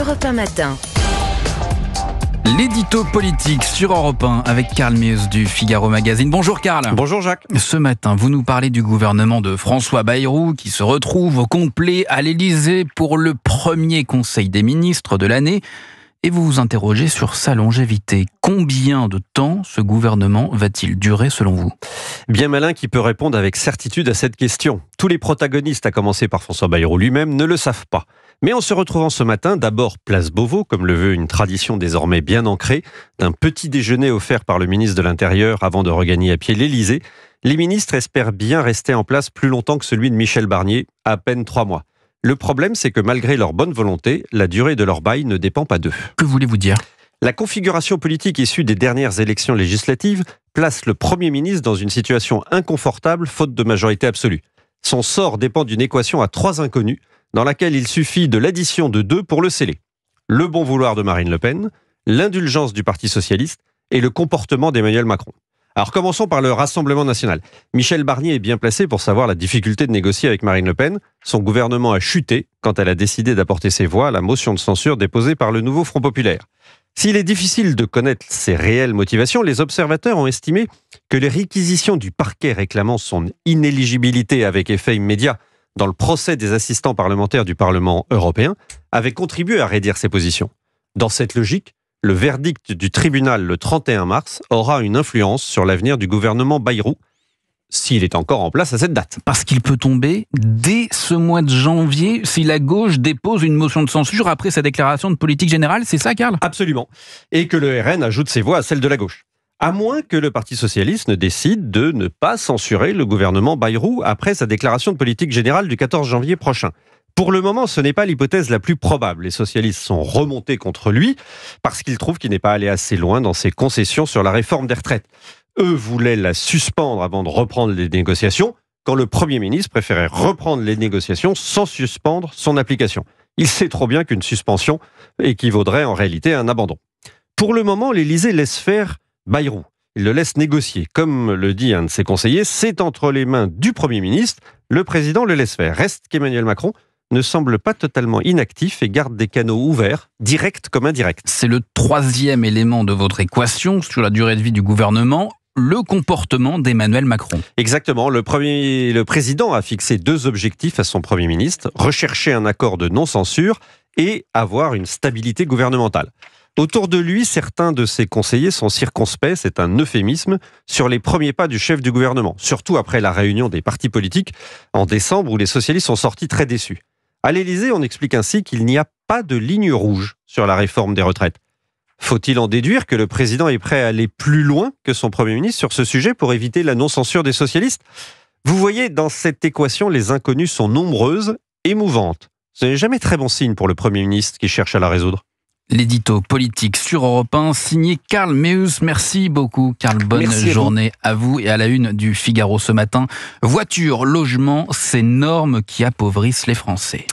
Europe 1 matin. L'édito politique sur Europe 1 avec Karl Meus du Figaro Magazine. Bonjour Karl. Bonjour Jacques. Ce matin, vous nous parlez du gouvernement de François Bayrou qui se retrouve au complet à l'Élysée pour le premier Conseil des ministres de l'année. Et vous vous interrogez sur sa longévité. Combien de temps ce gouvernement va-t-il durer selon vous ? Bien malin qui peut répondre avec certitude à cette question. Tous les protagonistes, à commencer par François Bayrou lui-même, ne le savent pas. Mais en se retrouvant ce matin, d'abord place Beauvau, comme le veut une tradition désormais bien ancrée, d'un petit déjeuner offert par le ministre de l'Intérieur avant de regagner à pied l'Élysée, les ministres espèrent bien rester en place plus longtemps que celui de Michel Barnier, à peine 3 mois. Le problème, c'est que malgré leur bonne volonté, la durée de leur bail ne dépend pas d'eux. Que voulez-vous dire ? La configuration politique issue des dernières élections législatives place le Premier ministre dans une situation inconfortable faute de majorité absolue. Son sort dépend d'une équation à 3 inconnus, dans laquelle il suffit de l'addition de 2 pour le sceller. Le bon vouloir de Marine Le Pen, l'indulgence du Parti socialiste et le comportement d'Emmanuel Macron. Alors commençons par le Rassemblement national. Michel Barnier est bien placé pour savoir la difficulté de négocier avec Marine Le Pen. Son gouvernement a chuté quand elle a décidé d'apporter ses voix à la motion de censure déposée par le nouveau Front populaire. S'il est difficile de connaître ses réelles motivations, les observateurs ont estimé que les réquisitions du parquet réclamant son inéligibilité avec effet immédiat dans le procès des assistants parlementaires du Parlement européen avaient contribué à raidir ses positions. Dans cette logique, le verdict du tribunal le 31 mars aura une influence sur l'avenir du gouvernement Bayrou, s'il est encore en place à cette date. Parce qu'il peut tomber dès ce mois de janvier si la gauche dépose une motion de censure après sa déclaration de politique générale, c'est ça Karl ? Absolument. Et que le RN ajoute ses voix à celles de la gauche. À moins que le Parti socialiste ne décide de ne pas censurer le gouvernement Bayrou après sa déclaration de politique générale du 14 janvier prochain. Pour le moment, ce n'est pas l'hypothèse la plus probable. Les socialistes sont remontés contre lui parce qu'ils trouvent qu'il n'est pas allé assez loin dans ses concessions sur la réforme des retraites. Eux voulaient la suspendre avant de reprendre les négociations, quand le Premier ministre préférait reprendre les négociations sans suspendre son application. Il sait trop bien qu'une suspension équivaudrait en réalité à un abandon. Pour le moment, l'Élysée laisse faire Bayrou. Il le laisse négocier. Comme le dit un de ses conseillers, c'est entre les mains du Premier ministre. Le président le laisse faire. Reste qu'Emmanuel Macron ne semble pas totalement inactif et garde des canaux ouverts, directs comme indirects. C'est le 3e élément de votre équation sur la durée de vie du gouvernement, le comportement d'Emmanuel Macron. Exactement. Le président a fixé 2 objectifs à son Premier ministre, rechercher un accord de non-censure et avoir une stabilité gouvernementale. Autour de lui, certains de ses conseillers sont circonspects, c'est un euphémisme, sur les premiers pas du chef du gouvernement, surtout après la réunion des partis politiques en décembre où les socialistes sont sortis très déçus. À l'Élysée, on explique ainsi qu'il n'y a pas de ligne rouge sur la réforme des retraites. Faut-il en déduire que le président est prêt à aller plus loin que son Premier ministre sur ce sujet pour éviter la non-censure des socialistes ? Vous voyez, dans cette équation, les inconnues sont nombreuses et mouvantes. Ce n'est jamais très bon signe pour le Premier ministre qui cherche à la résoudre. L'édito politique sur Europe 1, signé Karl Meus. Merci beaucoup, Karl. Bonne journée à vous et à la une du Figaro ce matin. Voiture, logement, ces normes qui appauvrissent les Français.